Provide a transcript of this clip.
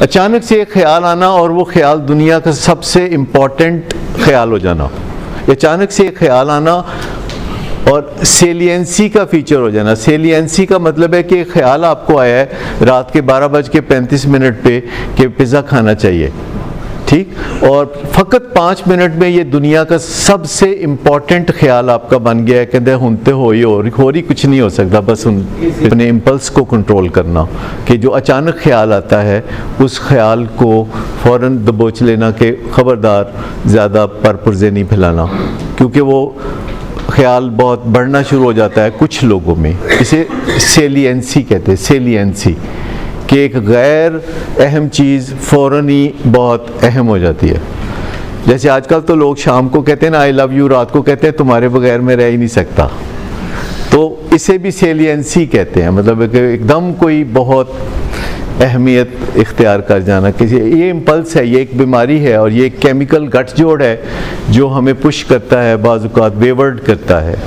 अचानक से एक ख्याल आना और वो ख्याल दुनिया का सबसे इम्पोर्टेंट ख्याल हो जाना। अचानक से एक ख्याल आना और सेलियंसी का फीचर हो जाना। सेलियंसी का मतलब है कि एक ख्याल आपको आया है रात के 12:35 पे कि पिज़्ज़ा खाना चाहिए, ठीक, और फ़कत 5 मिनट में ये दुनिया का सबसे इम्पॉर्टेंट ख्याल आपका बन गया है। कहते होते हो ही कुछ नहीं हो सकता, बस अपने इम्पल्स को कंट्रोल करना, कि जो अचानक ख्याल आता है उस ख्याल को फ़ौरन दबोच लेना कि ख़बरदार ज़्यादा परपुरज़े नहीं फैलाना, क्योंकि वो ख्याल बहुत बढ़ना शुरू हो जाता है कुछ लोगों में। इसे सेलियंसी कहते हैं, सेलियंसी, कि एक गैर अहम चीज़ फ़ौरन ही बहुत अहम हो जाती है। जैसे आजकल तो लोग शाम को कहते हैं ना आई लव यू, रात को कहते हैं तुम्हारे बगैर मैं रह ही नहीं सकता, तो इसे भी सेलियंसी कहते हैं। मतलब एकदम कोई बहुत अहमियत इख्तियार कर जाना किसी, ये इम्पल्स है, ये एक बीमारी है और ये एक केमिकल गठजोड़ है जो हमें पुश करता है, बाज़ औक़ात वेवर्ड करता है।